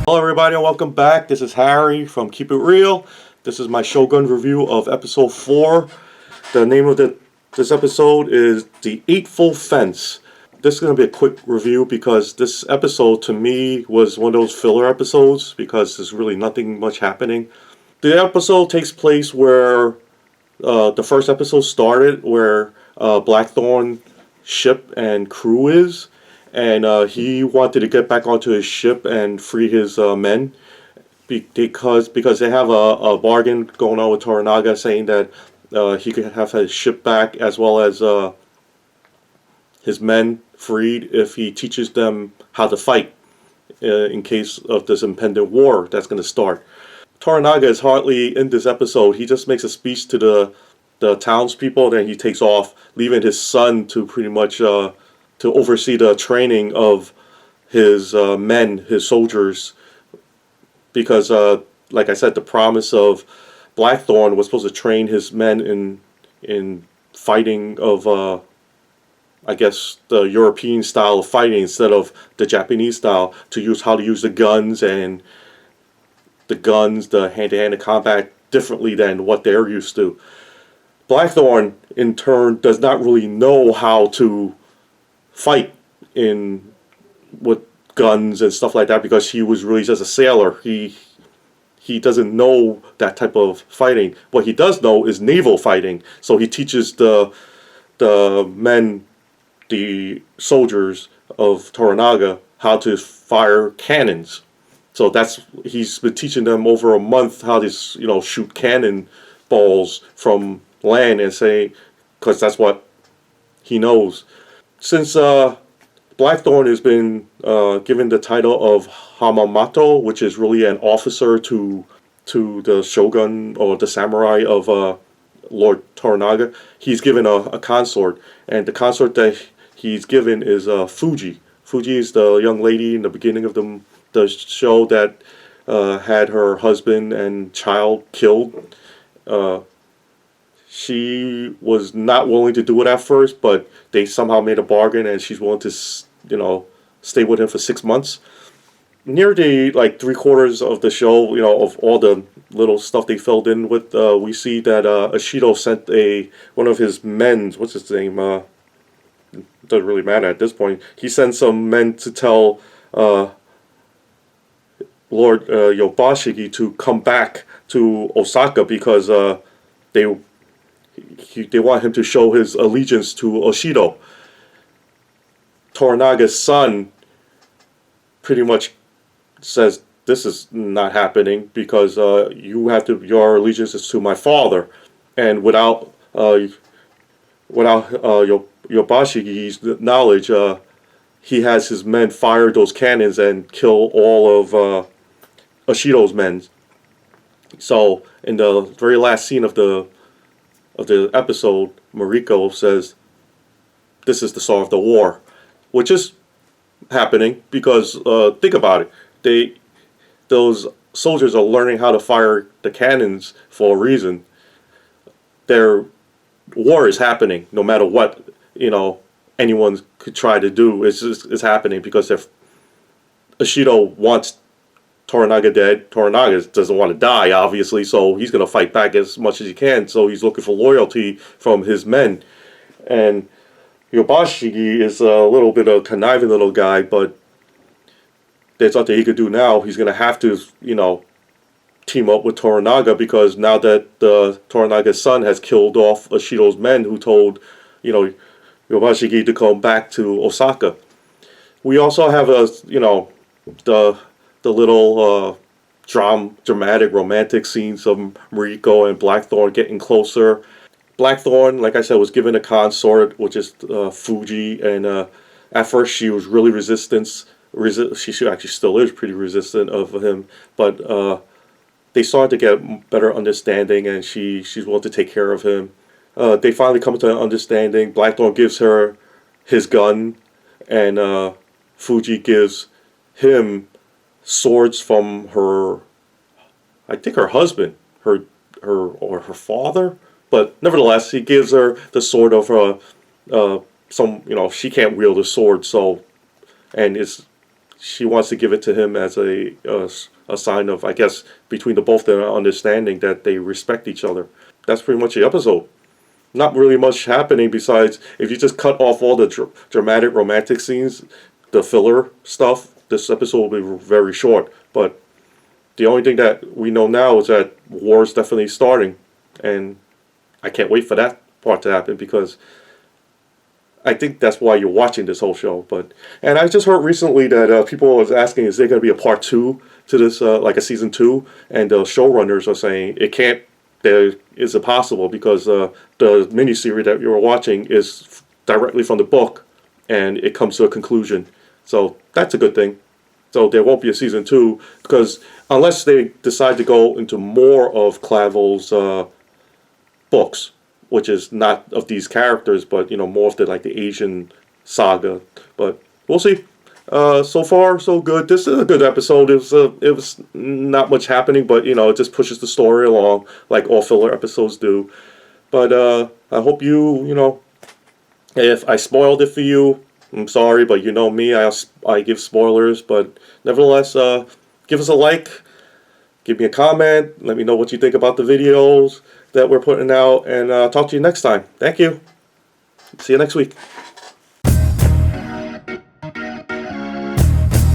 Hello everybody and welcome back. This is Harry from Keep It Real. This is my Shogun review of episode 4. The name of this episode is The Eightfold Fence. This is going to be a quick review because this episode to me was one of those filler episodes because there's really nothing much happening. The episode takes place where the first episode started, where Blackthorn ship and crew is. And he wanted to get back onto his ship and free his men because they have a bargain going on with Toranaga saying that he could have his ship back as well as his men freed if he teaches them how to fight in case of this impending war that's going to start. Toranaga is hardly in this episode. He just makes a speech to the townspeople, then he takes off, leaving his son to pretty much to oversee the training of his men, his soldiers, because, like I said, the promise of Blackthorn was supposed to train his men in fighting of, I guess, the European style of fighting instead of the Japanese style, to use how to use the guns, the hand-to-hand combat differently than what they're used to. Blackthorn, in turn, does not really know how to fight with guns and stuff like that because he was really just a sailor. He doesn't know that type of fighting. What he does know is naval fighting. So he teaches the men, the soldiers of Toranaga, how to fire cannons. So he's been teaching them over a month how to shoot cannon balls from land and say, because that's what he knows. Since Blackthorn has been given the title of Hamamato, which is really an officer to the shogun or the samurai of Lord Toranaga, he's given a consort, and the consort that he's given is Fuji. Fuji is the young lady in the beginning of the show that had her husband and child killed. She was not willing to do it at first, but they somehow made a bargain, and she's willing to, stay with him for 6 months. Near the 3/4 of the show, of all the little stuff they filled in with, we see that Ashido sent one of his men. What's his name? Doesn't really matter at this point. He sent some men to tell Lord Yobashiki to come back to Osaka because they want him to show his allegiance to Oshido. Toranaga's son pretty much says, this is not happening because your allegiance is to my father, and without Yobashiki's knowledge, he has his men fire those cannons and kill all of Oshido's men. So in the very last scene of the episode, Mariko says, this is the start of the war, which is happening because think about it, those soldiers are learning how to fire the cannons for a reason. Their war is happening no matter what anyone could try to do. It's happening because Ashido wants Toranaga dead. Toranaga doesn't want to die, obviously, so he's going to fight back as much as he can. So he's looking for loyalty from his men. And Yobashiki is a little bit of a conniving little guy, but there's nothing he could do now. He's going to have to, team up with Toranaga because now that Toranaga's son has killed off Ashido's men who told, Yobashiki to come back to Osaka. We also have the little dramatic, romantic scenes of Mariko and Blackthorn getting closer. Blackthorn, like I said, was given a consort, which is Fuji, and at first she was really resistant. She actually still is pretty resistant of him, but they started to get better understanding, and she's willing to take care of him. They finally come to an understanding. Blackthorn gives her his gun, and Fuji gives him swords from her husband, her father. But nevertheless, he gives her the sword of she can't wield a sword, so, and it's she wants to give it to him as a sign of, I guess, between the both their understanding that they respect each other. That's pretty much the episode. Not really much happening besides if you just cut off all the dramatic romantic scenes, the filler stuff. This episode will be very short. But the only thing that we know now is that war is definitely starting, and I can't wait for that part to happen because I think that's why you're watching this whole show. And I just heard recently that people was asking, is there going to be a part 2 to this, like a season 2? And the showrunners are saying it can't. There is impossible because the miniseries that you're watching is directly from the book, and it comes to a conclusion. So that's a good thing. So there won't be a season 2 because unless they decide to go into more of Clavel's books, which is not of these characters, but more of the Asian saga. But we'll see. So far, so good. This is a good episode. It was not much happening, but it just pushes the story along like all filler episodes do. But I hope if I spoiled it for you, I'm sorry, but you know me, I give spoilers. But nevertheless, give us a like, give me a comment, let me know what you think about the videos that we're putting out, and talk to you next time. Thank you. See you next week.